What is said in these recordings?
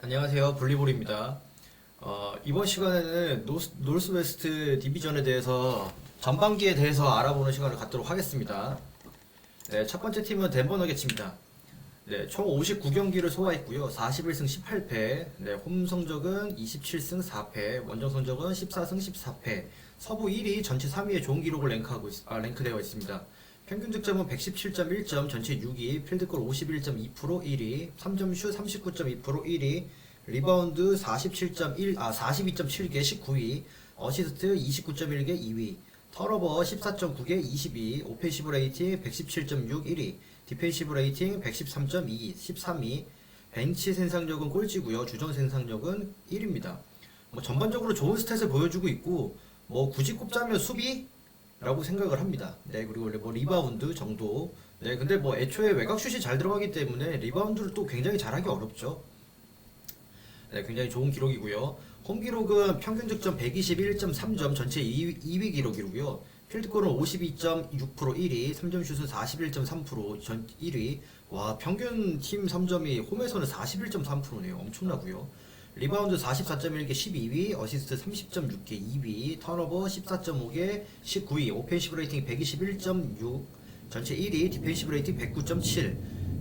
안녕하세요. 블리볼입니다. 이번 시간에는 노스웨스트 디비전에 대해서 전반기에 대해서 알아보는 시간을 갖도록 하겠습니다. 네, 첫 번째 팀은 덴버 너겟츠입니다. 네, 총 59경기를 소화했고요. 41승 18패, 네, 홈 성적은 27승 4패, 원정 성적은 14승 14패, 서부 1위, 전체 3위의 좋은 기록을 랭크되어 있습니다. 평균 득점은 117.1점, 전체 6위, 필드골 51.2% 1위, 3점 슛 39.2% 1위, 리바운드 42.7개 19위, 어시스트 29.1개 2위, 턴오버 14.9개 22위, 오펜시브 레이팅 117.6 1위, 디펜시브 레이팅 113.2 13위, 벤치 생산력은 꼴찌고요. 주전 생산력은 1위입니다. 전반적으로 좋은 스탯을 보여주고 있고 굳이 꼽자면 수비라고 생각을 합니다. 네, 그리고 리바운드 정도. 네, 근데 애초에 외곽슛이 잘 들어가기 때문에 리바운드를 또 굉장히 잘하기 어렵죠. 네, 굉장히 좋은 기록이고요. 홈 기록은 평균 득점 121.3점, 전체 2위 기록이고요. 필드골은 52.6% 1위, 3점 슛은 41.3% 전 1위. 와, 평균 팀 3점이 홈에서는 41.3%네요. 엄청나고요. 리바운드 44.1개 12위, 어시스트 30.6개 2위, 턴오버 14.5개 19위, 오펜시브 레이팅 121.6, 전체 1위, 디펜시브 레이팅 109.7,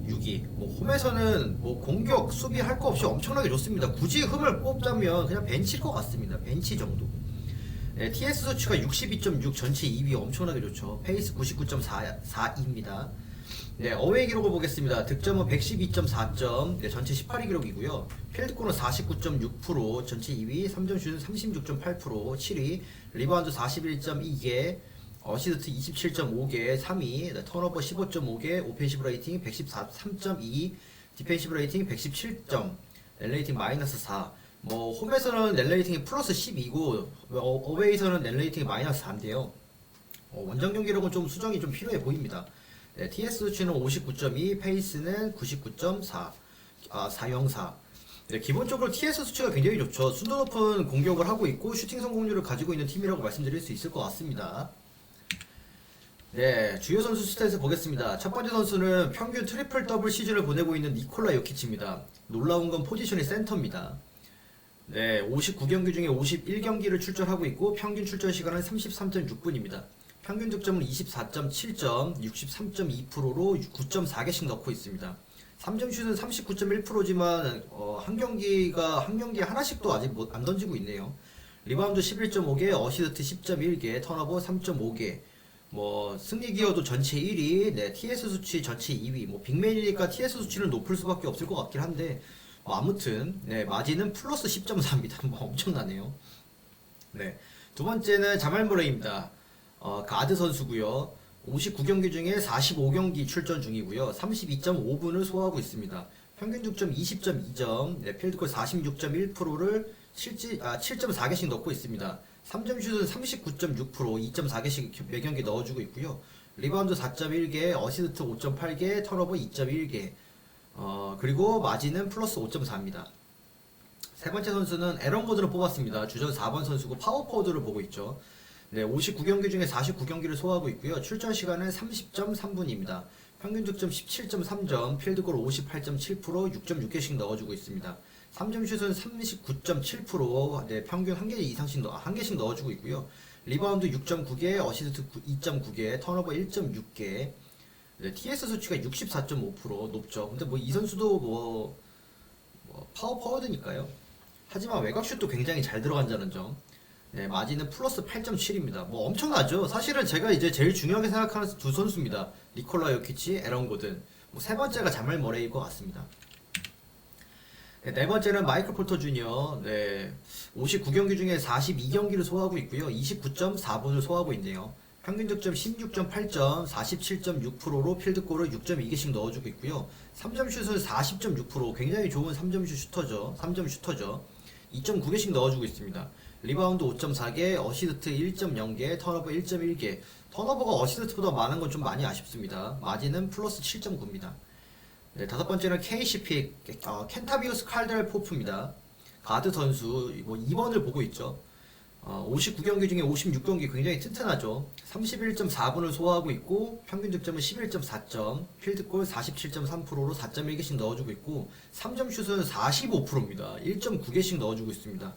6위. 홈에서는 공격, 수비 할 거 없이 엄청나게 좋습니다. 굳이 흠을 뽑자면 그냥 벤치일 것 같습니다. 벤치 정도. 네, TS 수치가 62.6, 전체 2위 엄청나게 좋죠. 페이스 99.4입니다. 네, 어웨이 기록을 보겠습니다. 득점은 112.4점, 네, 전체 18위 기록이고요. 필드골은 49.6%, 전체 2위, 3점 슛은 36.8%, 7위, 리바운드 41.2개, 어시스트 27.5개, 3위, 네, 턴오버 15.5개, 오펜시브 레이팅 113.2, 디펜시브 레이팅 117점, net 레이팅 마이너스 4. 홈에서는 net 레이팅이 플러스 12고, 어웨이에서는 net 레이팅이 마이너스 4인데요. 원정 경기력은 좀 수정이 좀 필요해 보입니다. 네, TS 수치는 59.2, 페이스는 99.4, 404. 네, 기본적으로 TS 수치가 굉장히 좋죠. 순도 높은 공격을 하고 있고 슈팅 성공률을 가지고 있는 팀이라고 말씀드릴 수 있을 것 같습니다. 네, 주요 선수 스탯을 보겠습니다. 첫 번째 선수는 평균 트리플 더블 시즌을 보내고 있는 니콜라 요키치입니다. 놀라운 건 포지션이 센터입니다. 네, 59경기 중에 51경기를 출전하고 있고 평균 출전 시간은 33.6분입니다. 평균 득점은 24.7점, 63.2%로 9.4개씩 넣고 있습니다. 3점 슛은 39.1%지만 한 경기에 하나씩도 아직 안 던지고 있네요. 리바운드 11.5개, 어시스트 10.1개, 턴오버 3.5개. 승리 기여도 전체 1위, 네, TS 수치 전체 2위. 빅맨이니까 TS 수치는 높을 수밖에 없을 것 같긴 한데, 아무튼, 네, 마진은 플러스 10.4입니다. 엄청나네요. 네. 두 번째는 자말 모레이입니다. 가드 선수고요. 59경기 중에 45경기 출전 중이고요. 32.5분을 소화하고 있습니다. 평균 득점 20.2점, 네, 필드골 46.1%를 7.4개씩 넣고 있습니다. 3점 슛은 39.6%, 2.4개씩 매경기 넣어주고 있고요. 리바운드 4.1개, 어시스트 5.8개, 턴오버 2.1개. 그리고 마진은 플러스 5.4입니다. 세 번째 선수는 에런 고든을 뽑았습니다. 주전 4번 선수고 파워포워드를 보고 있죠. 네, 59경기 중에 49경기를 소화하고 있고요. 출전 시간은 30.3분입니다. 평균 득점 17.3점, 필드골 58.7%, 6.6개씩 넣어주고 있습니다. 3점 슛은 39.7%, 네, 평균 한 개씩 넣어주고 있고요. 리바운드 6.9개, 어시스트 2.9개, 턴오버 1.6개. 네, TS 수치가 64.5% 높죠. 근데 이 선수도 파워포워드니까요. 하지만 외곽슛도 굉장히 잘 들어간다는 점. 네, 마진은 플러스 8.7입니다. 엄청나죠? 사실은 제가 이제 제일 중요하게 생각하는 두 선수입니다. 니콜라 요키치, 에런 고든. 세 번째가 자말 머레이일 것 같습니다. 네, 네 번째는 마이클 포터 주니어. 네, 59경기 중에 42경기를 소화하고 있고요. 29.4분을 소화하고 있네요. 평균 득점 16.8점, 47.6%로 필드골을 6.2개씩 넣어주고 있고요. 3점 슛은 40.6%, 굉장히 좋은 3점 슈터죠. 3점 슈터죠. 2.9개씩 넣어주고 있습니다. 리바운드 5.4개, 어시스트 1.0개, 턴오버 1.1개. 턴오버가 어시스트보다 많은 건 좀 많이 아쉽습니다. 마진은 플러스 7.9입니다. 네, 다섯 번째는 KCP, 켄타비우스 칼데랄 포프입니다. 가드 선수, 2번을 보고 있죠. 59경기 중에 56경기 굉장히 튼튼하죠. 31.4분을 소화하고 있고 평균 득점은 11.4점, 필드골 47.3%로 4.1개씩 넣어주고 있고 3점 슛은 45%입니다. 1.9개씩 넣어주고 있습니다.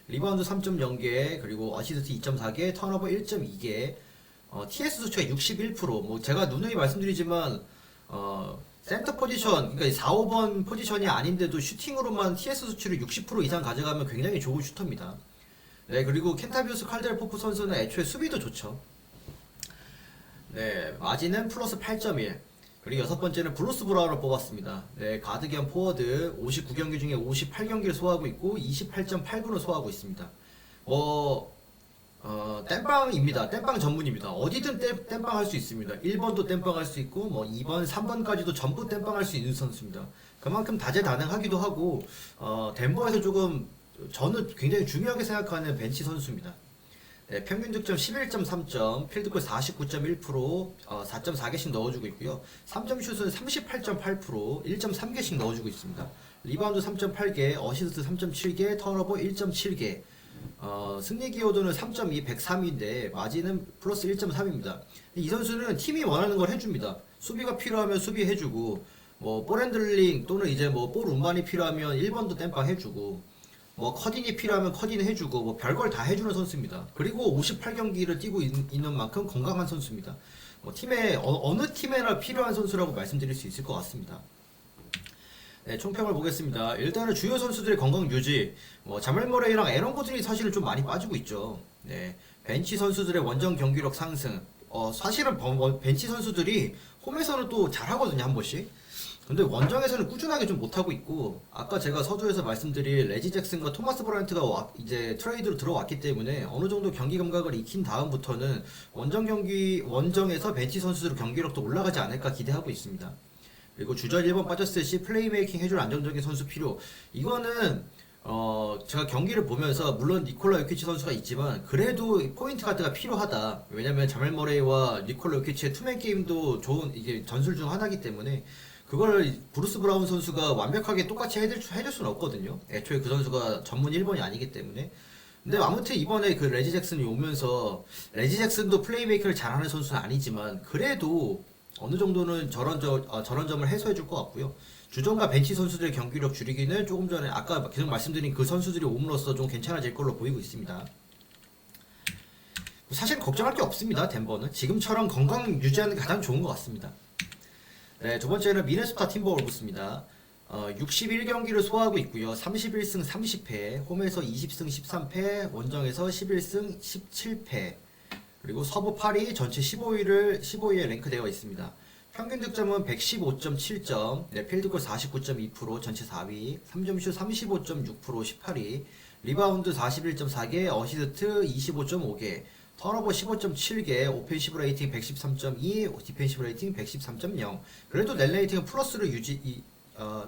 리바운드 3.0개, 그리고 어시스트 2.4개, 턴오버 1.2개, TS 수치가 61%. 뭐 제가 누누이 말씀드리지만 센터 포지션, 그러니까 4, 5번 포지션이 아닌데도 슈팅으로만 TS 수치를 60% 이상 가져가면 굉장히 좋은 슈터입니다. 네, 그리고 켄타비우스 칼데르 포프 선수는 애초에 수비도 좋죠. 네, 마진은 플러스 8.1. 그리고 여섯 번째는 브루스 브라운을 뽑았습니다. 네, 가드 겸 포워드 59경기 중에 58경기를 소화하고 있고 28.8분을 소화하고 있습니다. 땜빵입니다. 땜빵 전문입니다. 어디든 땜빵 할 수 있습니다. 1번도 땜빵 할 수 있고, 2번, 3번까지도 전부 땜빵 할 수 있는 선수입니다. 그만큼 다재다능하기도 하고, 덴버에서 조금, 저는 굉장히 중요하게 생각하는 벤치 선수입니다. 네, 평균 득점 11.3점, 필드골 49.1%, 4.4개씩 넣어주고 있고요. 3점 슛은 38.8%, 1.3개씩 넣어주고 있습니다. 리바운드 3.8개, 어시스트 3.7개, 턴오버 1.7개. 승리 기여도는 3.2, 103인데 마진은 플러스 1.3입니다. 이 선수는 팀이 원하는 걸 해줍니다. 수비가 필요하면 수비해주고, 볼 핸들링 또는 이제 볼 운반이 필요하면 1번도 땜빵 해주고, 커딘이 필요하면 커딘 해주고, 별걸 다 해주는 선수입니다. 그리고 58경기를 뛰고 있는 만큼 건강한 선수입니다. 팀에, 어느 팀에나 필요한 선수라고 말씀드릴 수 있을 것 같습니다. 네, 총평을 보겠습니다. 일단은 주요 선수들의 건강 유지, 자멜 머레이랑 에런 고든이 사실은 좀 많이 빠지고 있죠. 네, 벤치 선수들의 원정 경기력 상승. 사실은 벤치 선수들이 홈에서는 또 잘하거든요, 한 번씩. 근데 원정에서는 꾸준하게 좀 못하고 있고, 아까 제가 서두에서 말씀드린 레지 잭슨과 토마스 브라이언트가 이제 트레이드로 들어왔기 때문에 어느 정도 경기 감각을 익힌 다음부터는 원정에서 벤치 선수들 경기력도 올라가지 않을까 기대하고 있습니다. 그리고 주전 1번 빠졌을 시 플레이메이킹 해줄 안정적인 선수 필요. 이거는 제가 경기를 보면서 물론 니콜라 요키치 선수가 있지만 그래도 포인트 가드가 필요하다. 왜냐면 자멜 머레이와 니콜라 요키치의 투맨 게임도 좋은 이게 전술 중 하나이기 때문에 그걸 브루스 브라운 선수가 완벽하게 똑같이 해줄 수는 없거든요. 애초에 그 선수가 전문 1번이 아니기 때문에. 근데 아무튼 이번에 그 레지 잭슨이 오면서 레지 잭슨도 플레이메이커를 잘하는 선수는 아니지만 그래도 어느 정도는 저런 점을 해소해 줄 것 같고요. 주전과 벤치 선수들의 경기력 줄이기는 조금 전에 아까 계속 말씀드린 그 선수들이 옴으로써 좀 괜찮아질 걸로 보이고 있습니다. 사실 걱정할 게 없습니다. 덴버는 지금처럼 건강 유지하는 게 가장 좋은 것 같습니다. 네, 두 번째는 미네소타 팀버월브스입니다. 61경기를 소화하고 있고요. 31승 30패, 홈에서 20승 13패, 원정에서 11승 17패. 그리고 서부 8위, 전체 15위에 랭크되어 있습니다. 평균 득점은 115.7점, 네, 필드골 49.2%, 전체 4위, 3점슛 35.6%, 18위, 리바운드 41.4개, 어시스트 25.5개, 턴오버 15.7개, 오펜시브 레이팅 113.2, 디펜시브 레이팅 113.0. 그래도 net 레이팅은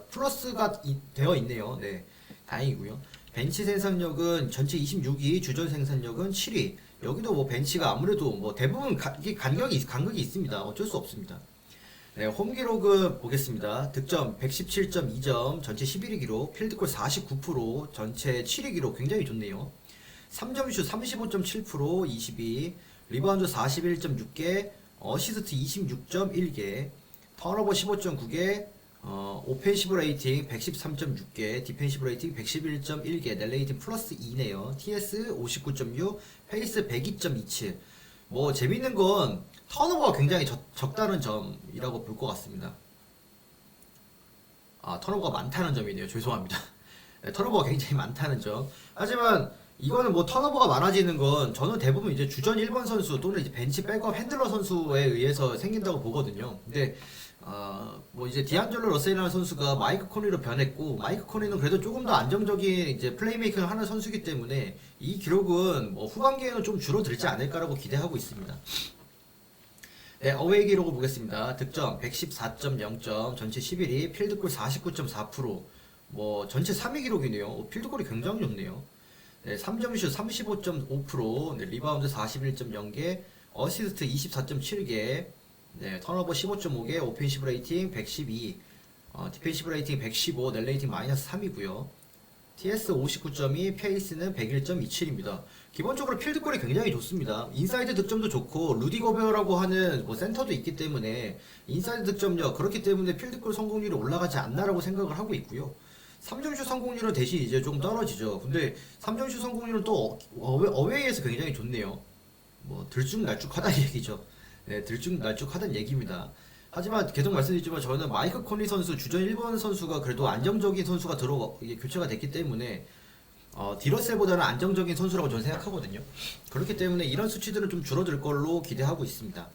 플러스가 되어 있네요. 네, 다행이고요. 벤치 생산력은 전체 26위, 주전 생산력은 7위. 여기도 벤치가 아무래도 대부분 간격이 있습니다. 어쩔 수 없습니다. 네, 홈 기록은 보겠습니다. 득점 117.2점, 전체 11위 기록, 필드골 49%, 전체 7위 기록 굉장히 좋네요. 3점슛 35.7%, 22, 리바운드 41.6개, 어시스트 26.1개, 턴오버 15.9개, 오펜시브 레이팅 113.6개, 디펜시브 레이팅 111.1개, net 레이팅 플러스 2네요. TS 59.6, 페이스 102.27. 재밌는 건 턴오버가 굉장히 적다는 점이라고 볼 것 같습니다. 턴오버가 많다는 점이네요. 죄송합니다. 네, 턴오버가 굉장히 많다는 점. 하지만 이거는 턴오버가 많아지는 건 저는 대부분 이제 주전 1번 선수 또는 이제 벤치 백업 핸들러 선수에 의해서 생긴다고 보거든요. 근데 이제 디안젤로 러셀이라는 선수가 마이크 코니로 변했고, 마이크 코니는 그래도 조금 더 안정적인 이제 플레이메이킹을 하는 선수이기 때문에 이 기록은 후반기에는 좀 줄어들지 않을까라고 기대하고 있습니다. 네, 어웨이 기록을 보겠습니다. 득점 114.0점, 전체 11위, 필드골 49.4%, 전체 3위 기록이네요. 필드골이 굉장히 좋네요. 네, 3점슛 35.5%, 네, 리바운드 41.0개, 어시스트 24.7개, 네, 턴오버 15.5개, 오펜시브 레이팅 112, 디펜시브 레이팅 115, net 레이팅 마이너스 3이고요. TS 59.2, 페이스는 101.27입니다. 기본적으로 필드골이 굉장히 좋습니다. 인사이드 득점도 좋고 루디 고베어라고 하는 뭐 센터도 있기 때문에 인사이드 득점력 그렇기 때문에 필드골 성공률이 올라가지 않나라고 생각을 하고 있고요. 3점슛 성공률은 대신 이제 좀 떨어지죠. 근데 3점슛 성공률은 또 어웨이에서 굉장히 좋네요. 뭐 들쭉날쭉하다는 얘기죠. 네, 들쭉날쭉하다는 얘기입니다. 하지만 계속 말씀드리지만 저는 마이크 코니 선수 주전 1번 선수가 그래도 안정적인 선수가 이게 교체가 됐기 때문에 디러셀보다는 안정적인 선수라고 저는 생각하거든요. 그렇기 때문에 이런 수치들은 좀 줄어들 걸로 기대하고 있습니다.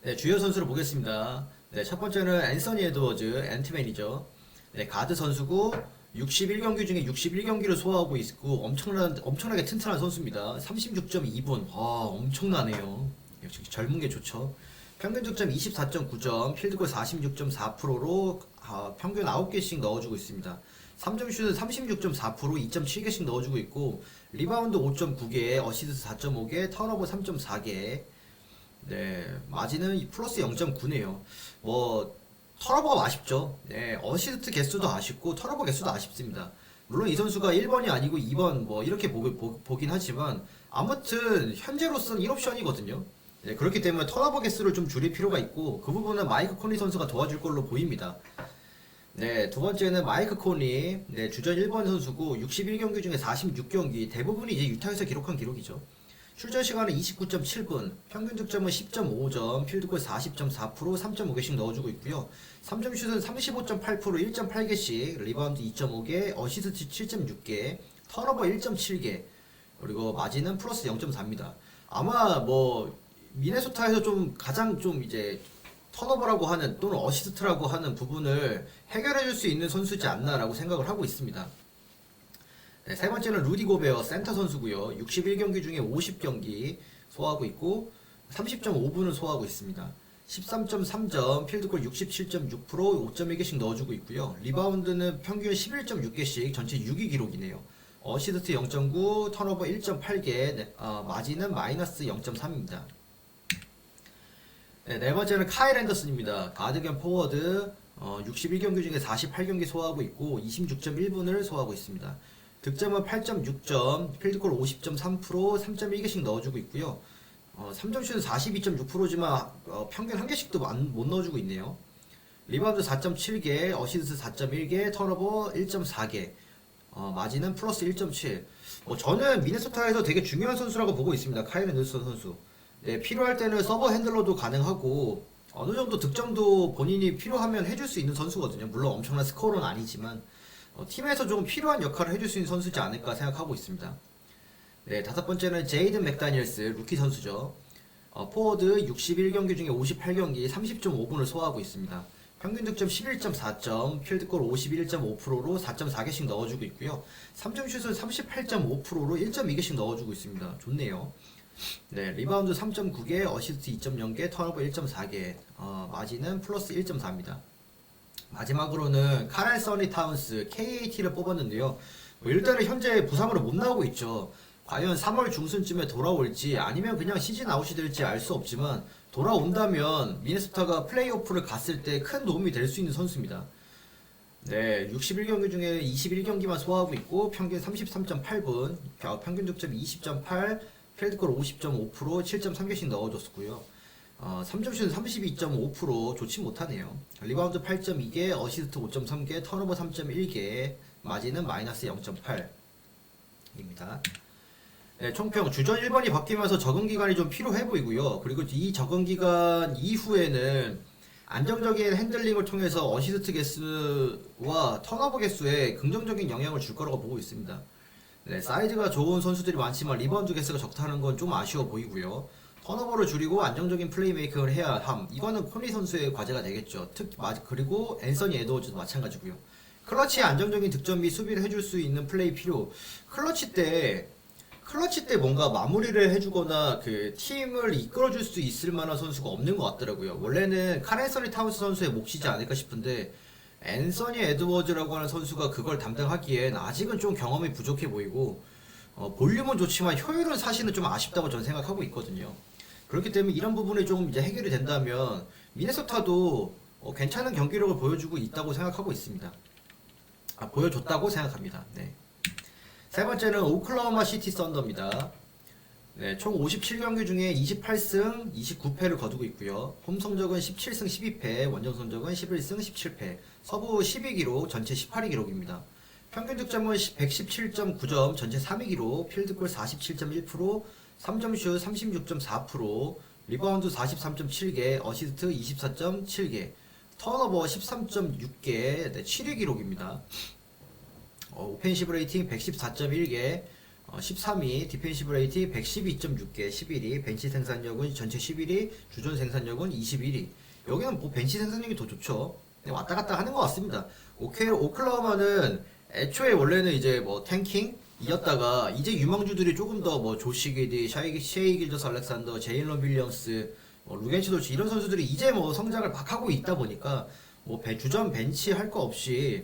네, 주요 선수를 보겠습니다. 네, 첫 번째는 앤서니 에드워즈, 앤트맨이죠. 네, 가드 선수고 61경기 중에 61경기를 소화하고 있고 엄청나게 튼튼한 선수입니다. 36.2분. 엄청나네요. 역시 젊은 게 좋죠. 평균 득점 24.9점, 필드골 46.4%로 평균 9개씩 넣어주고 있습니다. 3점 슛은 36.4%, 2.7개씩 넣어주고 있고 리바운드 5.9개, 어시스트 4.5개, 턴오버 3.4개. 네, 마진은 플러스 0.9네요. 뭐 턴오버가 아쉽죠. 네, 어시스트 개수도 아쉽고 턴오버 개수도 아쉽습니다. 물론 이 선수가 1번이 아니고 2번 뭐 이렇게 보긴 하지만 아무튼 현재로서는 1옵션이거든요. 네, 그렇기 때문에 턴오버 개수를 좀 줄일 필요가 있고 그 부분은 마이크 코니 선수가 도와줄 걸로 보입니다. 네, 두 번째는 마이크 코니. 네, 주전 1번 선수고 61경기 중에 46경기 대부분이 이제 유타에서 기록한 기록이죠. 출전 시간은 29.7분, 평균 득점은 10.5점, 필드골 40.4%, 3.5개씩 넣어주고 있고요. 3점 슛은 35.8%, 1.8개씩, 리바운드 2.5개, 어시스트 7.6개, 턴오버 1.7개, 그리고 마진은 플러스 0.4입니다. 아마 뭐 미네소타에서 좀 가장 좀 이제 턴오버라고 하는 또는 어시스트라고 하는 부분을 해결해 줄 수 있는 선수지 않나라고 생각을 하고 있습니다. 네, 세 번째는 루디 고베어 센터 선수고요. 61경기 중에 50경기 소화하고 있고 30.5분을 소화하고 있습니다. 13.3점, 필드골 67.6%, 5.1개씩 넣어주고 있고요. 리바운드는 평균 11.6개씩 전체 6위 기록이네요. 어시스트 0.9, 턴오버 1.8개, 마진은 마이너스 0.3입니다. 네 번째는 카일 앤더슨입니다. 가드 겸 포워드 61경기 중에 48경기 소화하고 있고 26.1분을 소화하고 있습니다. 득점은 8.6점, 필드골 50.3%, 3.1개씩 넣어주고 있고요. 3점 슛은 42.6%지만 평균 1개씩도 못 넣어주고 있네요. 리바운드 4.7개, 어시스트 4.1개, 턴오버 1.4개, 마진은 플러스 1.7. 저는 미네소타에서 되게 중요한 선수라고 보고 있습니다. 카일 앤더슨 선수. 네, 필요할 때는 서버 핸들러도 가능하고 어느 정도 득점도 본인이 필요하면 해줄 수 있는 선수거든요. 물론 엄청난 스코어는 아니지만 팀에서 조금 필요한 역할을 해줄 수 있는 선수지 않을까 생각하고 있습니다. 네, 다섯 번째는 제이든 맥다니엘스 루키 선수죠. 포워드 61경기 중에 58경기 30.5분을 소화하고 있습니다. 평균 득점 11.4점, 필드골 51.5%로 4.4개씩 넣어주고 있고요. 3점 슛은 38.5%로 1.2개씩 넣어주고 있습니다. 좋네요. 네, 리바운드 3.9개, 어시스트 2.0개, 턴오버 1.4개, 마진은 플러스 1.4입니다. 마지막으로는 카랄 써니 타운스 KAT를 뽑았는데요. 일단은 현재 부상으로 못 나오고 있죠. 과연 3월 중순쯤에 돌아올지 아니면 그냥 시즌 아웃이 될지 알 수 없지만 돌아온다면 미네소타가 플레이오프를 갔을 때 큰 도움이 될 수 있는 선수입니다. 네, 61경기 중에 21경기만 소화하고 있고 평균 33.8분, 평균 득점 20.8, 필드골 50.5%, 7.3개씩 넣어줬고요. 3점 슛은 32.5% 좋지 못하네요. 리바운드 8.2개, 어시스트 5.3개, 턴오버 3.1개, 마진은 마이너스 0.8입니다. 네, 총평 주전 1번이 바뀌면서 적응 기간이 좀 필요해 보이고요. 그리고 이 적응 기간 이후에는 안정적인 핸들링을 통해서 어시스트 개수와 턴오버 개수에 긍정적인 영향을 줄 거라고 보고 있습니다. 네, 사이즈가 좋은 선수들이 많지만 리바운드 개수가 적다는 건 좀 아쉬워 보이고요. 턴오버를 줄이고 안정적인 플레이메이킹을 해야 함. 이거는 코니 선수의 과제가 되겠죠. 그리고 앤서니 에드워즈도 마찬가지고요. 클러치에 안정적인 득점 및 수비를 해줄 수 있는 플레이 필요. 클러치 때 뭔가 마무리를 해주거나 그 팀을 이끌어줄 수 있을 만한 선수가 없는 것 같더라고요. 원래는 카렌서니 타운스 선수의 몫이지 않을까 싶은데 앤서니 에드워즈라고 하는 선수가 그걸 담당하기엔 아직은 좀 경험이 부족해 보이고 볼륨은 좋지만 효율은 사실은 좀 아쉽다고 저는 생각하고 있거든요. 그렇기 때문에 이런 부분이 좀 이제 해결이 된다면 미네소타도 괜찮은 경기력을 보여주고 있다고 생각하고 있습니다. 보여줬다고 생각합니다. 네. 세 번째는 오클라호마 시티 썬더입니다. 네, 총 57경기 중에 28승 29패를 거두고 있고요. 홈 성적은 17승 12패, 원정 성적은 11승 17패, 서부 12기록, 전체 18위 기록입니다. 평균 득점은 117.9점, 전체 3위 기록, 필드골 47.1%, 3점슛 36.4%, 리바운드 43.7개, 어시스트 24.7개, 턴오버 13.6개, 네, 7위 기록입니다. 오펜시브 레이팅 114.1개, 13위, 디펜시브 레이팅 112.6개, 11위, 벤치 생산력은 전체 11위, 주전 생산력은 21위. 여기는 뭐 벤치 생산력이 더 좋죠. 왔다 갔다 하는 것 같습니다. 오클라호마는 애초에 원래는 이제 뭐 탱킹이었다가 이제 유망주들이 조금 더 뭐 조시 기디, 셰이 길더스 알렉산더, 제일런 윌리엄스, 루겐치 돌치 이런 선수들이 이제 뭐 성장을 막 하고 있다 보니까 뭐 주전 벤치 할 거 없이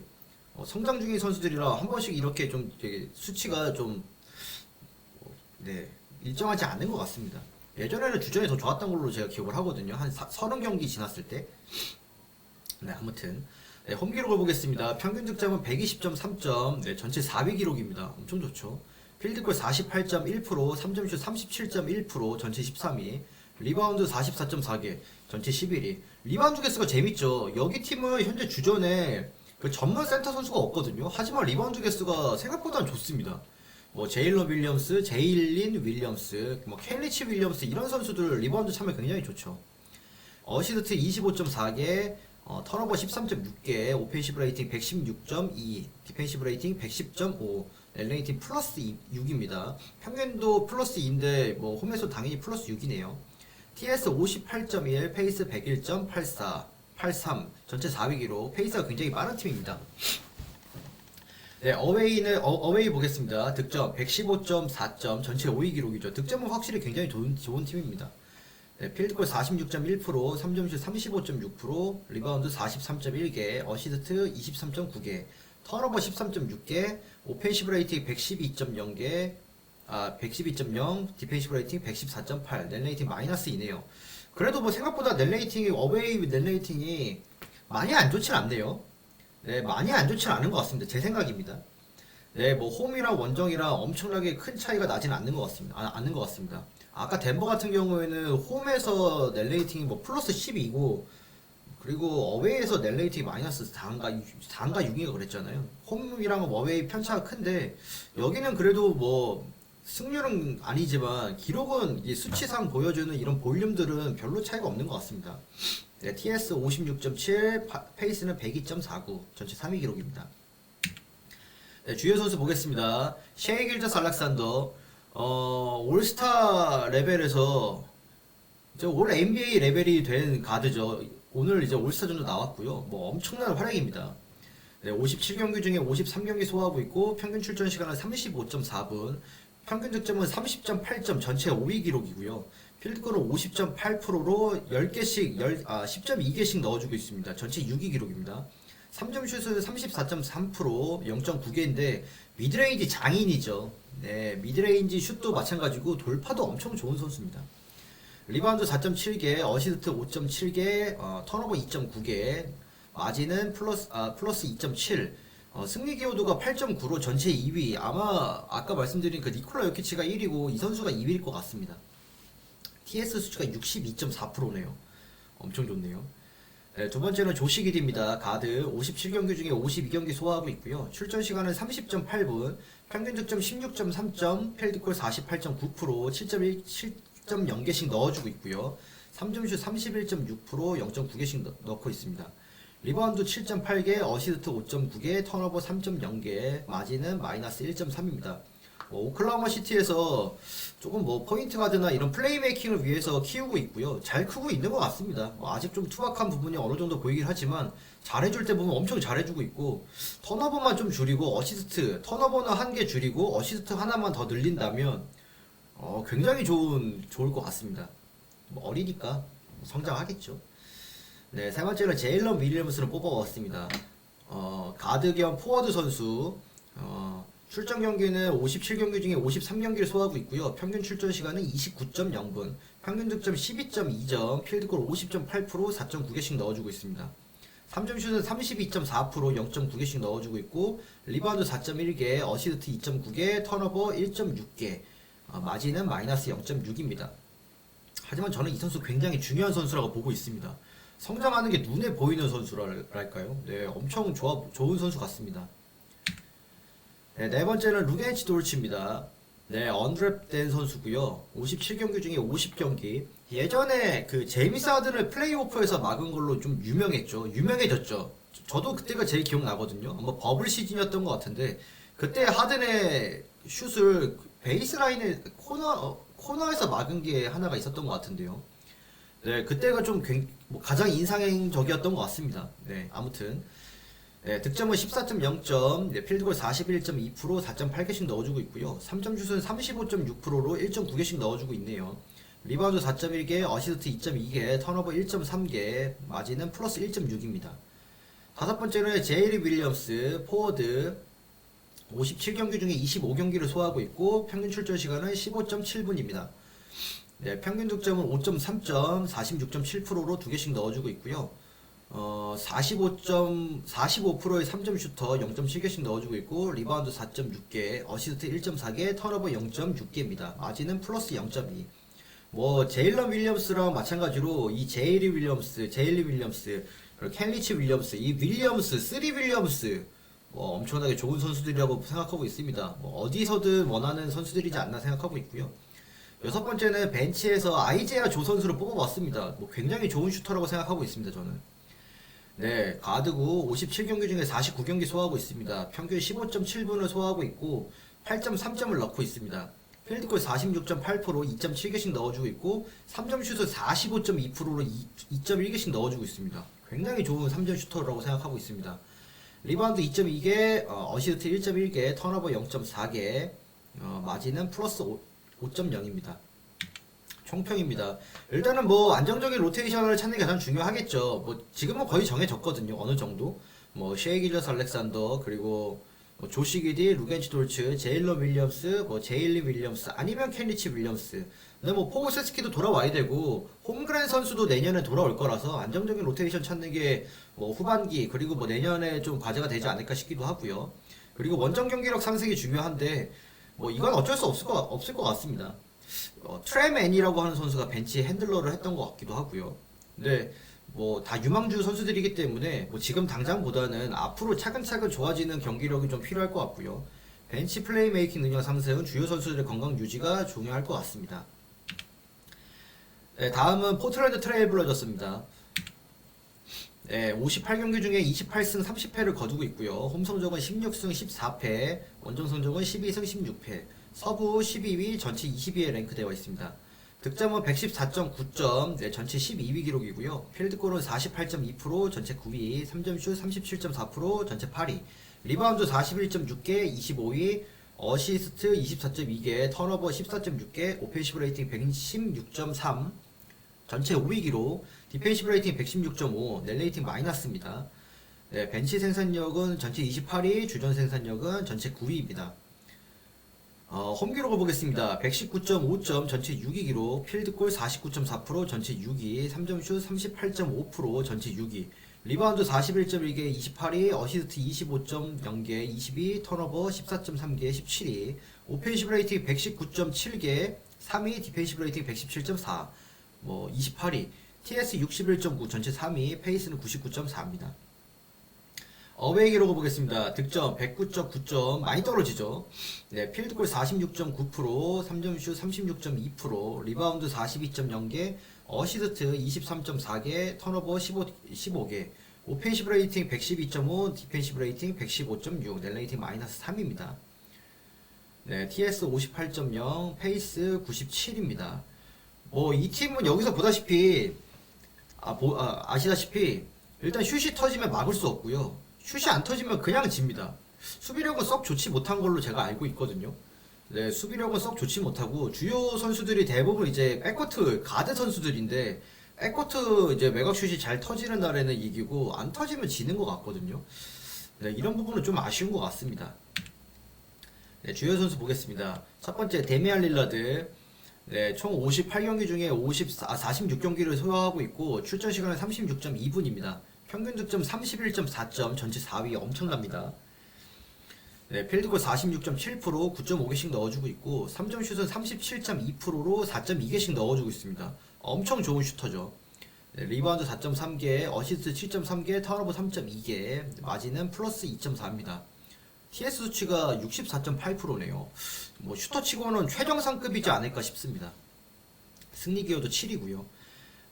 성장 중인 선수들이라 한 번씩 이렇게 좀 되게 수치가 좀 네, 일정하지 않은 것 같습니다. 예전에는 주전이 더 좋았던 걸로 제가 기억을 하거든요. 한 30경기 지났을 때. 네, 아무튼 네, 홈 기록을 보겠습니다. 평균 득점은 120.3점, 네, 전체 4위 기록입니다. 엄청 좋죠. 필드골 48.1%, 3점슛 37.1%, 전체 13위. 리바운드 44.4개, 전체 11위. 리바운드 개수가 재밌죠. 여기 팀은 현재 주전에 그 전문 센터 선수가 없거든요. 하지만 리바운드 개수가 생각보다는 좋습니다. 뭐 제일런 윌리엄스, 제일린 윌리엄스, 뭐 켈리치 윌리엄스 이런 선수들 리바운드 참여 굉장히 좋죠. 어시스트 25.4개, 턴오버 13.6개, 오펜시브 레이팅 116.2, 디펜시브 레이팅 110.5, 렐레이팅 플러스 6입니다. 평균도 플러스 2인데 뭐 홈에서 당연히 플러스 6이네요. TS 58.1, 페이스 101.84, 83, 전체 4위 기록. 페이스가 굉장히 빠른 팀입니다. 네, 어웨이 보겠습니다. 득점 115.4점, 전체 5위 기록이죠. 득점은 확실히 굉장히 좋은 팀입니다. 네, 필드골 46.1%, 3점슛 35.6%, 리바운드 43.1개, 어시스트 23.9개, 턴오버 13.6개, 오펜시브 레이팅 112.0개, 112.0, 디펜시브 레이팅 114.8, net 레이팅 마이너스 2네요. 그래도 뭐 생각보다 어웨이 넷 레이팅이 많이 안 좋진 않네요. 네, 많이 안 좋진 않은 것 같습니다. 제 생각입니다. 네, 뭐 홈이랑 원정이랑 엄청나게 큰 차이가 나진 않는 것 같습니다. 아까 덴버 같은 경우에는 홈에서 넷 레이팅이 뭐 플러스 12고 그리고 어웨이에서 넷 레이팅이 마이너스 4인가 6인가 그랬잖아요. 홈이랑 어웨이 편차가 큰데 여기는 그래도 뭐 승률은 아니지만 기록은 수치상 보여주는 이런 볼륨들은 별로 차이가 없는 것 같습니다. 네, TS 56.7, 페이스는 102.49, 전체 3위 기록입니다. 네, 주요 선수 보겠습니다. 셰이 길더스 알렉산더, 올스타 레벨에서 이제 올 NBA 레벨이 된 가드죠. 오늘 이제 올스타전도 나왔고요. 뭐 엄청난 활약입니다. 네, 57경기 중에 53경기 소화하고 있고 평균 출전 시간은 35.4분, 평균 득점은 30.8점, 전체 5위 기록이고요. 필드골은 50.8%로 10.2개씩 넣어주고 있습니다. 전체 6위 기록입니다. 3점 슛은 34.3%, 0.9개인데 미드레인지 장인이죠. 네, 미드레인지 슛도 마찬가지고 돌파도 엄청 좋은 선수입니다. 리바운드 4.7개, 어시스트 5.7개, 턴오버 2.9개, 마진은 플러스 2.7, 승리 기여도가 8.9로 전체 2위. 아마 아까 말씀드린 그 니콜라 요키치가 1위고 이 선수가 2위일 것 같습니다. TS 수치가 62.4%네요. 엄청 좋네요. 네, 두 번째는 조시 기디입니다. 가드 57경기 중에 52경기 소화하고 있고요. 출전 시간은 30.8분, 평균 득점 16.3점, 필드골 48.9%, 7.0개씩 넣어주고 있고요. 3점슛 31.6%, 0.9개씩 넣고 있습니다. 리바운드 7.8개, 어시스트 5.9개, 턴오버 3.0개, 마진은 마이너스 1.3입니다. 오클라호마 시티에서 조금 뭐 포인트 가드나 이런 플레이메이킹을 위해서 키우고 있고요. 잘 크고 있는 것 같습니다. 아직 좀 투박한 부분이 어느 정도 보이긴 하지만 잘해줄 때 보면 엄청 잘해주고 있고 턴오버만 좀 줄이고 턴오버는 한 개 줄이고 어시스트 하나만 더 늘린다면 굉장히 좋을 것 같습니다. 뭐 어리니까 성장하겠죠. 네, 세 번째는 제일런 윌리엄스를 뽑아왔습니다. 가드 겸 포워드 선수. 출전 경기는 57경기 중에 53경기를 소화하고 있고요. 평균 출전 시간은 29.0분, 평균 득점 12.2점, 필드골 50.8%, 4.9개씩 넣어주고 있습니다. 3점 슛은 32.4%, 0.9개씩 넣어주고 있고, 리바운드 4.1개, 어시스트 2.9개, 턴오버 1.6개, 마진은 마이너스 0.6입니다. 하지만 저는 이 선수 굉장히 중요한 선수라고 보고 있습니다. 성장하는 게 눈에 보이는 선수랄까요? 네, 엄청 좋은 선수 같습니다. 네, 네 번째는 루겐치 돌치입니다. 네, 언드랩된 선수고요. 57경기 중에 50경기. 예전에 그 제이미스 하든을 플레이오프에서 막은 걸로 좀 유명해졌죠. 저도 그때가 제일 기억나거든요. 아마 버블 시즌이었던 것 같은데 그때 하든의 슛을 베이스라인의 코너에서 막은 게 하나가 있었던 것 같은데요. 네, 그때가 좀 가장 인상적이었던 것 같습니다. 네, 아무튼. 네, 득점은 14.0점, 네, 필드골 41.2%, 4.8개씩 넣어주고 있고요. 3점 슛은 35.6%로 1.9개씩 넣어주고 있네요. 리바운드 4.1개, 어시스트 2.2개, 턴오버 1.3개, 마진은 플러스 1.6입니다. 다섯 번째는 제이리 윌리엄스, 포워드. 57경기 중에 25경기를 소화하고 있고 평균 출전 시간은 15.7분입니다. 네, 평균 득점은 5.3점, 46.7%로 2개씩 넣어주고 있고요. 45%의 3점 슈터 0.7개씩 넣어주고 있고 리바운드 4.6개, 어시스트 1.4개, 턴오버 0.6개입니다. 마진은 플러스 0.2. 뭐 제일런 윌리엄스랑 마찬가지로 이 제일리 윌리엄스, 그리고 켄리치 윌리엄스, 이 윌리엄스, 3 윌리엄스 뭐 엄청나게 좋은 선수들이라고 생각하고 있습니다. 뭐 어디서든 원하는 선수들이지 않나 생각하고 있고요. 여섯 번째는 벤치에서 아이제아 조 선수를 뽑아봤습니다. 뭐 굉장히 좋은 슈터라고 생각하고 있습니다, 저는. 네, 가드고 57경기 중에 49경기 소화하고 있습니다. 평균 15.7분을 소화하고 있고 8.3점을 넣고 있습니다. 필드골 46.8%, 2.7개씩 넣어주고 있고 3점 슛을 45.2%로 2.1개씩 넣어주고 있습니다. 굉장히 좋은 3점 슈터라고 생각하고 있습니다. 리바운드 2.2개, 어시스트 1.1개, 턴오버 0.4개, 마진은 플러스 5.0입니다. 총평입니다. 일단은 뭐 안정적인 로테이션을 찾는 게 가장 중요하겠죠. 뭐 지금은 거의 정해졌거든요. 어느 정도. 뭐 셰이 길러스 알렉산더, 그리고 뭐 조시 기디, 루겐치 돌츠, 제일러 윌리엄스, 뭐 제일리 윌리엄스, 아니면 켄리치 윌리엄스. 근데 뭐 포고 세스키도 돌아와야 되고 홈그랜 선수도 내년에 돌아올 거라서 안정적인 로테이션 찾는 게 뭐 후반기 그리고 뭐 내년에 좀 과제가 되지 않을까 싶기도 하고요. 그리고 원정 경기력 상승이 중요한데 뭐 이건 어쩔 수 없을 것 같습니다. 트램 애니라고 하는 선수가 벤치 핸들러를 했던 것 같기도 하고요. 근데 뭐 다 유망주 선수들이기 때문에 뭐 지금 당장보다는 앞으로 차근차근 좋아지는 경기력이 좀 필요할 것 같고요. 벤치 플레이메이킹 능력 상승, 주요 선수들의 건강 유지가 중요할 것 같습니다. 네, 다음은 포틀랜드 트레일블러저스입니다. 네, 58경기 중에 28승 30패를 거두고 있고요. 홈 성적은 16승 14패, 원정 성적은 12승 16패, 서부 12위, 전체 20위에 랭크되어 있습니다. 득점은 114.9점, 네, 전체 12위 기록이고요. 필드골은 48.2%, 전체 9위, 3점슛 37.4%, 전체 8위, 리바운드 41.6개, 25위, 어시스트 24.2개, 턴오버 14.6개, 오펜시브 레이팅 116.3, 전체 5위 기록, 디펜시브 레이팅 116.5, net 레이팅 마이너스입니다. 네, 벤치 생산력은 전체 28위, 주전 생산력은 전체 9위입니다. 홈 기록을 보겠습니다. 119.5점, 전체 6위 기록, 필드골 49.4%, 전체 6위, 3점슛 38.5%, 전체 6위, 리바운드 41.1개, 28위, 어시스트 25.0개, 22, 턴오버 14.3개, 17위, 오펜시브 레이팅 119.7개, 3위, 디펜시브 레이팅 117.4, 뭐 28위, TS 61.9, 전체 3위, 페이스는 99.4입니다. 어웨이 기록을 보겠습니다. 득점 109.9점, 많이 떨어지죠. 네, 필드골 46.9%, 3점슛 36.2%, 리바운드 42.0개, 어시스트 23.4개, 턴오버 15개, 오펜시브 레이팅 112.5, 디펜시브 레이팅 115.6, net 레이팅 마이너스 3입니다. 네, TS 58.0, 페이스 97입니다. 뭐 이 팀은 여기서 보다시피 아시다시피 일단 슛이 터지면 막을 수 없고요. 슛이 안 터지면 그냥 집니다. 수비력은 썩 좋지 못한 걸로 제가 알고 있거든요. 네, 수비력은 썩 좋지 못하고 주요 선수들이 대부분 이제 백코트 가드 선수들인데 백코트 이제 외곽슛이 잘 터지는 날에는 이기고 안 터지면 지는 것 같거든요. 네, 이런 부분은 좀 아쉬운 것 같습니다. 네, 주요 선수 보겠습니다. 첫 번째 데미안 릴라드. 네, 총 58경기 중에 46경기를 소화하고 있고 출전 시간은 36.2분입니다. 평균 득점 31.4점, 전체 4위 엄청납니다. 네, 필드골 46.7%, 9.5개씩 넣어주고 있고 3점 슛은 37.2%로 4.2개씩 넣어주고 있습니다. 엄청 좋은 슈터죠. 네, 리바운드 4.3개, 어시스트 7.3개, 턴오버 3.2개, 마진은 플러스 2.4입니다. TS 수치가 64.8%네요. 뭐 슈터치고는 최정상급이지 않을까 싶습니다. 승리 기여도 7이고요.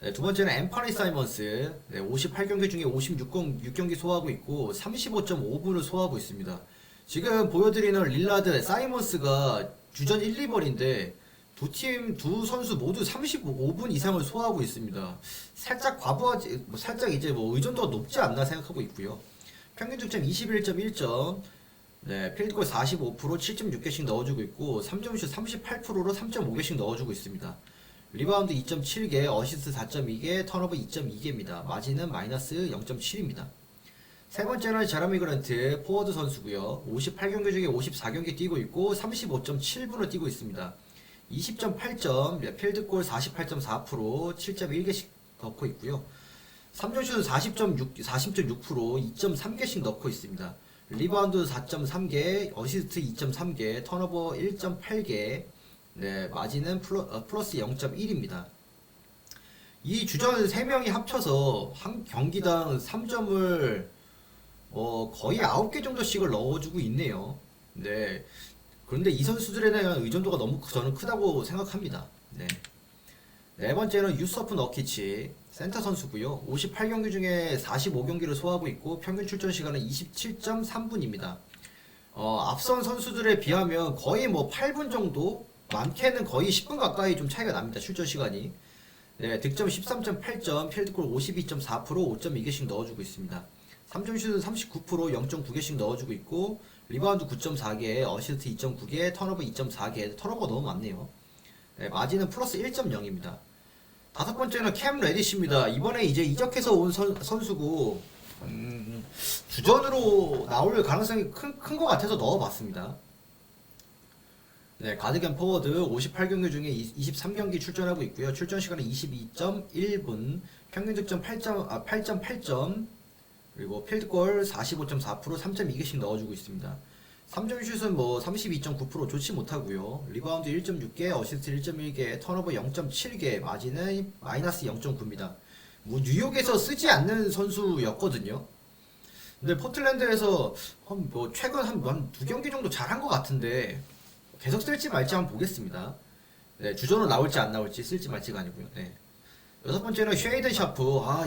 네, 두 번째는 앰퍼니 사이먼스. 네, 58경기 중에 56경기 소화하고 있고 35.5분을 소화하고 있습니다. 지금 보여드리는 릴라드, 사이먼스가 주전 1, 2번인데 두 선수 모두 35분 이상을 소화하고 있습니다. 살짝 과부하지, 살짝 이제 의존도가 높지 않나 생각하고 있고요. 평균 득점 21.1점, 네, 필드골 45%, 7.6개씩 넣어주고 있고 3점슛 38%로 3.5개씩 넣어주고 있습니다. 리바운드 2.7개, 어시스트 4.2개, 턴오버 2.2개입니다. 마진은 마이너스 0.7입니다. 세 번째는 제러미 그랜트, 포워드 선수고요. 58경기 중에 54경기 뛰고 있고 35.7분을 뛰고 있습니다. 20.8점, 필드골 48.4%, 7.1개씩 넣고 있고요. 3점슛은 40.6%, 2.3개씩 넣고 있습니다. 리바운드 4.3개, 어시스트 2.3개, 턴오버 1.8개, 네, 마진은 플러스 0.1입니다. 이 주전 3명이 합쳐서 한 경기당 3점을 거의 9개 정도씩을 넣어주고 있네요. 네. 그런데 이 선수들에 대한 의존도가 너무 저는 크다고 생각합니다. 네. 네 번째는 유서프 너키치, 센터 선수고요. 58경기 중에 45경기를 소화하고 있고 평균 출전 시간은 27.3분입니다. 앞선 선수들에 비하면 거의 8분 정도, 많게는 거의 10분 가까이 좀 차이가 납니다. 출전 시간이. 네, 득점 13.8점, 필드골 52.4%, 5.2개씩 넣어주고 있습니다. 3점 슛은 39%, 0.9개씩 넣어주고 있고 리바운드 9.4개, 어시스트 2.9개, 턴오버 2.4개, 턴오버 너무 많네요. 네, 마진은 플러스 1.0입니다. 다섯 번째는 캠 레디시입니다. 이번에 이제 이적해서 온 선수고 주전으로 나올 가능성이 큰 것 같아서 넣어봤습니다. 네, 가드겸 포워드 58경기 중에 23경기 출전하고 있고요. 출전 시간은 22.1분, 평균 득점 8.8점, 그리고 필드골 45.4%, 3.2개씩 넣어주고 있습니다. 3점 슛은 32.9% 좋지 못하고요. 리바운드 1.6개, 어시스트 1.1개, 턴오버 0.7개, 마진은 마이너스 0.9입니다. 뉴욕에서 쓰지 않는 선수였거든요. 근데 포틀랜드에서 최근 한 두 경기 정도 잘한 것 같은데 계속 쓸지 말지 한번 보겠습니다. 네, 주전으로 나올지 안 나올지, 쓸지 말지가 아니고요. 네. 여섯 번째는 쉐이든 샤프.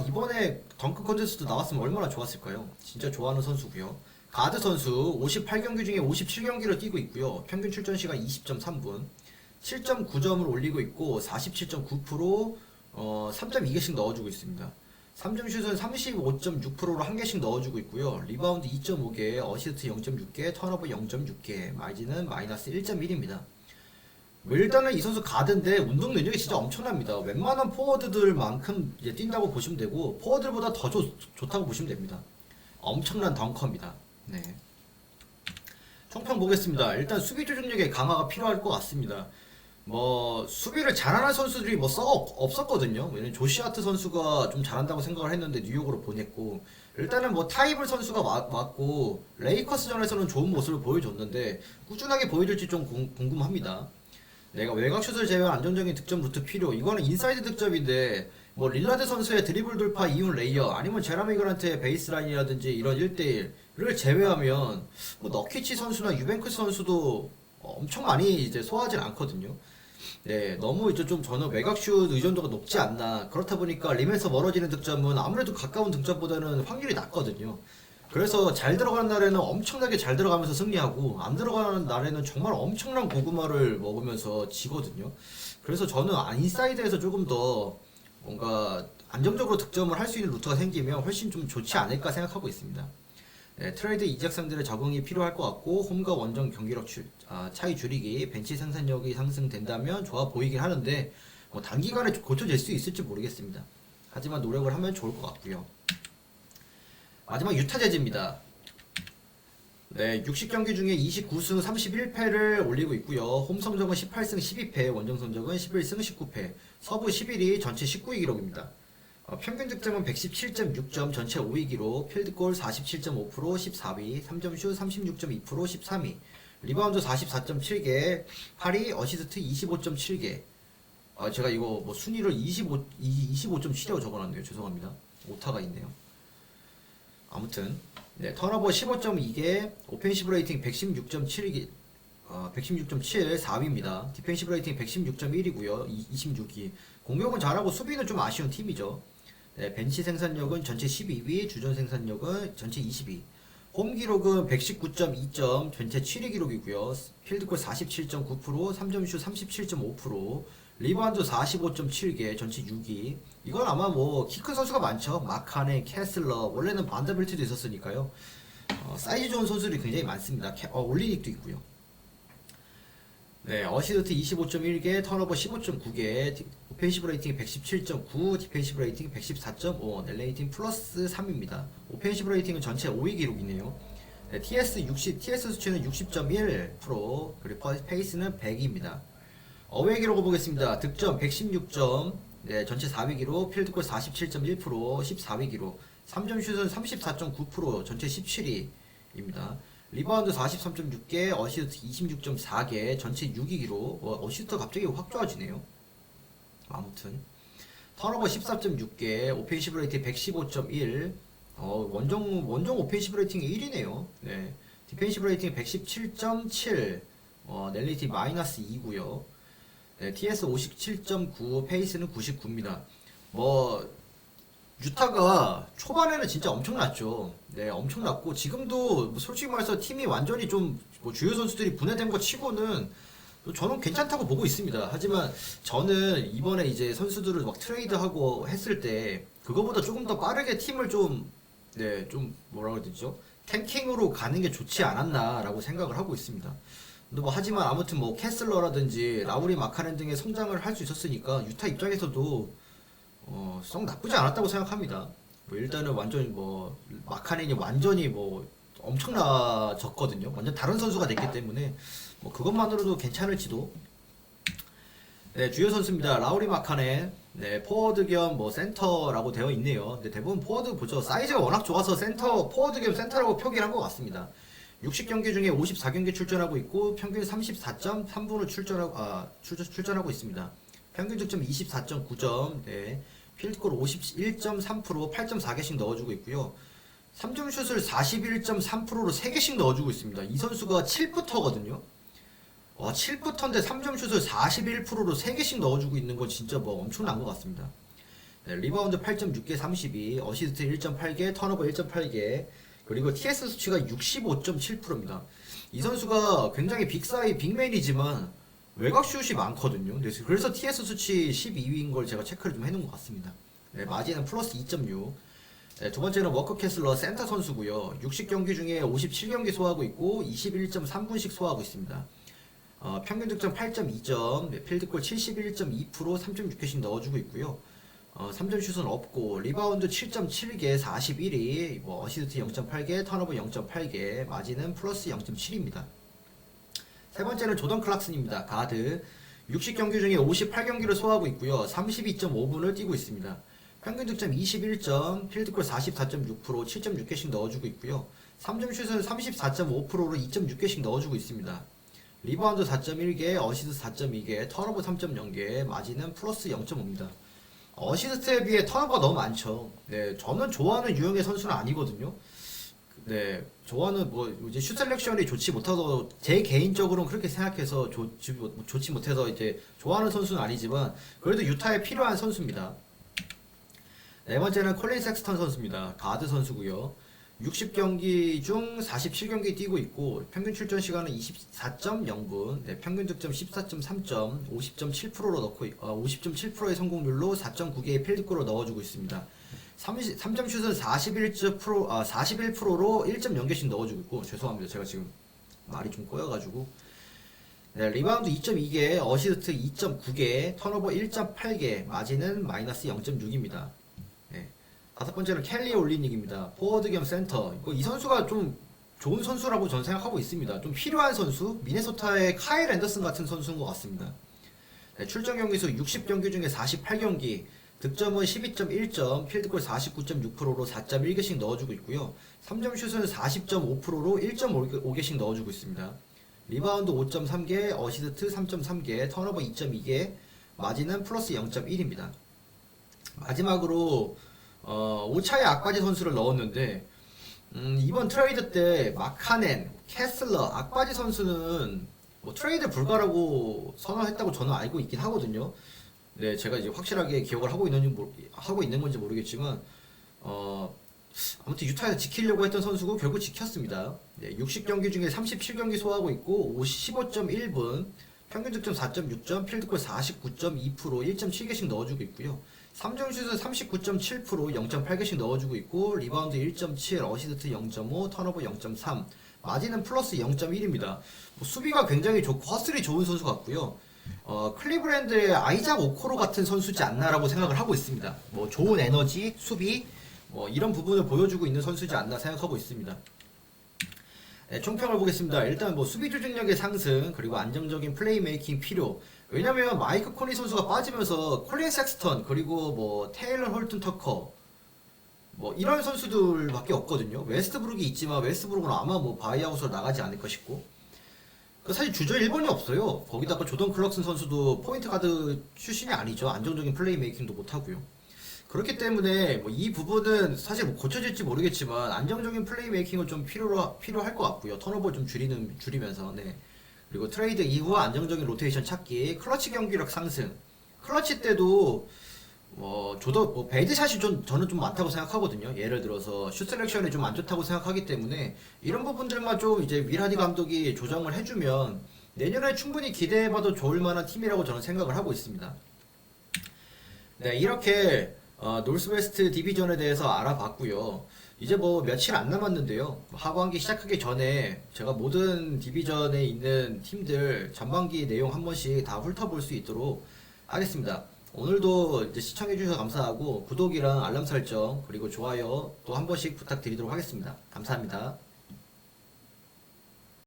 이번에 덩크 컨테스트 나왔으면 얼마나 좋았을까요? 진짜 좋아하는 선수고요. 가드 선수 58경기 중에 57경기를 뛰고 있고요. 평균 출전 시간 20.3분, 7.9점을 올리고 있고 47.9%, 3.2개씩 넣어주고 있습니다. 3점 슛은 35.6%로 한 개씩 넣어주고 있고요. 리바운드 2.5개, 어시스트 0.6개, 턴오버 0.6개, 마진은 마이너스 1.1입니다. 일단은 이 선수 가드인데 운동 능력이 진짜 엄청납니다. 웬만한 포워드들만큼 이제 뛴다고 보시면 되고 포워드보다 더 좋다고 보시면 됩니다. 엄청난 덩커입니다. 네. 총평 보겠습니다. 일단 수비 조직력의 강화가 필요할 것 같습니다. 수비를 잘하는 선수들이 없었거든요. 왜냐면 조시 하트 선수가 좀 잘한다고 생각을 했는데 뉴욕으로 보냈고, 일단은 타이블 선수가 왔고 레이커스전에서는 좋은 모습을 보여줬는데 꾸준하게 보여줄지 좀 궁금합니다. 내가 외곽슛을 제외한 안정적인 득점 루트 필요. 이거는 인사이드 득점인데 릴라드 선수의 드리블 돌파 이윤 레이어, 아니면 제라미 그란트의 베이스라인이라든지 이런 1대1을 제외하면 너키치 선수나 유벤크스 선수도 엄청 많이 이제 소화하진 않거든요. 네, 너무 이제 좀 저는 외곽슛 의존도가 높지 않나. 그렇다 보니까 림에서 멀어지는 득점은 아무래도 가까운 득점보다는 확률이 낮거든요. 그래서 잘 들어가는 날에는 엄청나게 잘 들어가면서 승리하고, 안 들어가는 날에는 정말 엄청난 고구마를 먹으면서 지거든요. 그래서 저는 인사이드에서 조금 더 뭔가 안정적으로 득점을 할 수 있는 루트가 생기면 훨씬 좀 좋지 않을까 생각하고 있습니다. 네, 트레이드 이적상들의 적응이 필요할 것 같고, 홈과 원정 경기력 차이 줄이기, 벤치 생산력이 상승된다면 좋아 보이긴 하는데 단기간에 고쳐질 수 있을지 모르겠습니다. 하지만 노력을 하면 좋을 것 같고요. 마지막 유타 재즈입니다. 네, 60경기 중에 29승 31패를 올리고 있고요. 홈 성적은 18승 12패, 원정 성적은 11승 19패, 서부 11위, 전체 19위 기록입니다. 평균 득점은 117.6점, 전체 5위기로 필드골 47.5%, 14위, 3점슛 36.2%, 13위, 리바운드 44.7개, 8위, 어시스트 25.7개. 제가 이거 뭐 순위를 25.7이라고 적어놨네요. 죄송합니다. 오타가 있네요. 아무튼 네, 턴오버 15.2개, 오펜시브 레이팅 116.7개, 116.7, 4위입니다. 디펜시브 레이팅 116.1이고요. 26위. 공격은 잘하고 수비는 좀 아쉬운 팀이죠. 네, 벤치 생산력은 전체 12위, 주전 생산력은 전체 20위. 홈 기록은 119.2점, 전체 7위 기록이고요. 필드골 47.9%, 3점슛 37.5%, 리바운드 45.7개, 전체 6위. 이건 아마 뭐 키 큰 선수가 많죠. 마카네, 캐슬러, 원래는 반더빌트도 있었으니까요. 사이즈 좋은 선수들이 굉장히 많습니다. 올리닉도 있고요. 네, 어시스트 25.1개, 턴오버 15.9개, 오펜시브 레이팅 117.9, 디펜시브 레이팅 114.5, 넬 레이팅 플러스 3입니다. 오펜시브 레이팅은 전체 5위 기록이네요. 네, TS 수치는 60.1%, 그리고 페이스는 100입니다. 어웨이 기록을 보겠습니다. 득점 116점, 네, 전체 4위 기록, 필드골 47.1%, 14위 기록, 3점 슛은 34.9%, 전체 17위입니다. 리바운드 43.6개, 어시스트 26.4개, 전체 6위기로 어시스트가 갑자기 확 좋아지네요. 아무튼 턴오버 14.6개, 오펜시브 레이팅 115.1, 원정 오펜시브 레이팅이 1위네요. 네, 디펜시브 레이팅 117.7, 넬 레이팅 마이너스 2고요. 네, TS 57.9, 페이스는 99입니다. 유타가 초반에는 진짜 엄청났죠. 네, 엄청났고 지금도 뭐 솔직히 말해서 팀이 완전히 좀 뭐 주요 선수들이 분해된 거 치고는 저는 괜찮다고 보고 있습니다. 하지만 저는 이번에 이제 선수들을 막 트레이드하고 했을 때 그거보다 조금 더 빠르게 팀을 좀 네, 좀 뭐라고 해야 되죠? 탱킹으로 가는 게 좋지 않았나라고 생각을 하고 있습니다. 근데 뭐 하지만 아무튼 뭐 캐슬러라든지 라우리 마카넨 등의 성장을 할 수 있었으니까 유타 입장에서도 썩 나쁘지 않았다고 생각합니다. 뭐 일단은 완전 뭐 마카넨이 완전히 뭐 엄청나졌거든요. 완전 다른 선수가 됐기 때문에 뭐 그것만으로도 괜찮을지도. 네, 주요 선수입니다. 라우리 마카넨. 네, 포워드 겸 뭐 센터라고 되어 있네요. 근데 대부분 포워드 보죠. 사이즈가 워낙 좋아서 포워드 겸 센터라고 표기를 한 것 같습니다. 60경기 중에 54경기 출전하고 있고 평균 34.3분을 출전하고 있습니다. 평균 득점 24.9점, 네. 필드골 51.3%, 8.4개씩 넣어주고 있고요. 3점 슛을 41.3%로 3개씩 넣어주고 있습니다. 이 선수가 7부터거든요. 7부터인데 3점 슛을 41%로 3개씩 넣어주고 있는 건 진짜 뭐 엄청난 것 같습니다. 네, 리바운드 8.6개 32, 어시스트 1.8개, 턴오버 1.8개, 그리고 TS 수치가 65.7%입니다. 이 선수가 굉장히 빅맨이지만 외곽슛이 많거든요. 그래서 TS 수치 12위인 걸 제가 체크를 좀 해놓은 것 같습니다. 네, 마진은 플러스 2.6. 네, 두 번째는 워커 캐슬러 센터 선수고요. 60경기 중에 57경기 소화하고 있고 21.3분씩 소화하고 있습니다. 평균 득점 8.2점, 네, 필드골 71.2%, 3.6개씩 넣어주고 있고요. 3점 슛은 없고 리바운드 7.7개, 41위, 뭐 어시스트 0.8개, 턴오버 0.8개, 마진은 플러스 0.7입니다. 세 번째는 조던 클락슨입니다. 가드. 60경기 중에 58경기를 소화하고 있고요. 32.5분을 뛰고 있습니다. 평균 득점 21점, 필드골 44.6%, 7.6개씩 넣어주고 있고요. 3점 슛은 34.5%로 2.6개씩 넣어주고 있습니다. 리바운드 4.1개, 어시스트 4.2개, 턴오버 3.0개, 마진은 플러스 0.5입니다. 어시스트에 비해 턴오버가 너무 많죠. 네, 저는 좋아하는 유형의 선수는 아니거든요. 네, 좋아하는 뭐 이제 슛 셀렉션이 좋지 못해서 제 개인적으로는 그렇게 생각해서 좋지 못해서 이제 좋아하는 선수는 아니지만 그래도 유타에 필요한 선수입니다. 네 번째는 콜린 섹스턴 선수입니다. 가드 선수고요. 60경기 중 47경기 뛰고 있고 평균 출전 시간은 24.0분, 네, 평균 득점 14.3점, 50.7%로 넣고 50.7%의 성공률로 4.9개의 필드골을 넣어주고 있습니다. 3점 슛은 41%로 1.0개씩 넣어주고 있고, 죄송합니다. 제가 지금 말이 좀 꼬여가지고. 네, 리바운드 2.2개, 어시스트 2.9개, 턴오버 1.8개, 마진은 마이너스 0.6입니다. 네. 다섯 번째는 켈리 올리닉입니다. 포워드 겸 센터. 이 선수가 좀 좋은 선수라고 저는 생각하고 있습니다. 좀 필요한 선수, 미네소타의 카일 앤더슨 같은 선수인 것 같습니다. 네, 출전 경기 수 60경기 중에 48경기, 득점은 12.1점, 필드골 49.6%로 4.1개씩 넣어주고 있고요. 3점 슛은 40.5%로 1.5개씩 넣어주고 있습니다. 리바운드 5.3개, 어시스트 3.3개, 턴오버 2.2개, 마진은 플러스 0.1입니다. 마지막으로 5차의 악바지 선수를 넣었는데 이번 트레이드 때 마카넨, 캐슬러, 악바지 선수는 뭐 트레이드 불가라고 선언했다고 저는 알고 있긴 하거든요. 네, 제가 이제 확실하게 기억을 하고 있는 건지 모르겠지만 아무튼 유타에서 지키려고 했던 선수고 결국 지켰습니다. 네, 60경기 중에 37경기 소화하고 있고 15.1분, 평균 득점 4.6점, 필드골 49.2%, 1.7개씩 넣어주고 있고요. 3점 슛은 39.7%, 0.8개씩 넣어주고 있고 리바운드 1.7, 어시스트 0.5, 턴오버 0.3, 마진은 플러스 0.1입니다. 수비가 굉장히 좋고 허슬이 좋은 선수 같고요. 클리브랜드의 아이작 오코로 같은 선수지 않나라고 생각을 하고 있습니다. 뭐 좋은 에너지, 수비, 뭐 이런 부분을 보여주고 있는 선수지 않나 생각하고 있습니다. 네, 총평을 보겠습니다. 일단 뭐 수비 조직력의 상승, 그리고 안정적인 플레이메이킹 필요. 왜냐면 마이크 코니 선수가 빠지면서 콜린 섹스턴, 그리고 뭐 테일러 홀튼 터커, 뭐 이런 선수들밖에 없거든요. 웨스트브룩이 있지만 웨스트브룩은 아마 뭐 바이아웃으로 나가지 않을까 싶고. 사실 주저 1번이 없어요. 거기다가 조던 클럭슨 선수도 포인트 가드 출신이 아니죠. 안정적인 플레이메이킹도 못하고요. 그렇기 때문에 뭐 이 부분은 사실 뭐 고쳐질지 모르겠지만 안정적인 플레이메이킹은 좀 필요할 것 같고요. 턴오버 좀 줄이면서. 네. 그리고 트레이드 이후 안정적인 로테이션 찾기, 클러치 경기력 상승. 클러치 때도 저도 배드샷이 저는 좀 많다고 생각하거든요. 예를 들어서 슛 셀렉션이 좀 안 좋다고 생각하기 때문에 이런 부분들만 좀 이제 윌하디 감독이 조정을 해주면 내년에 충분히 기대해봐도 좋을 만한 팀이라고 저는 생각을 하고 있습니다. 네, 이렇게 노스웨스트 디비전에 대해서 알아봤고요. 이제 뭐 며칠 안 남았는데요. 하반기 시작하기 전에 제가 모든 디비전에 있는 팀들 전반기 내용 한 번씩 다 훑어볼 수 있도록 하겠습니다. 오늘도 이제 시청해주셔서 감사하고 구독이랑 알람 설정 그리고 좋아요 또 한 번씩 부탁드리도록 하겠습니다. 감사합니다.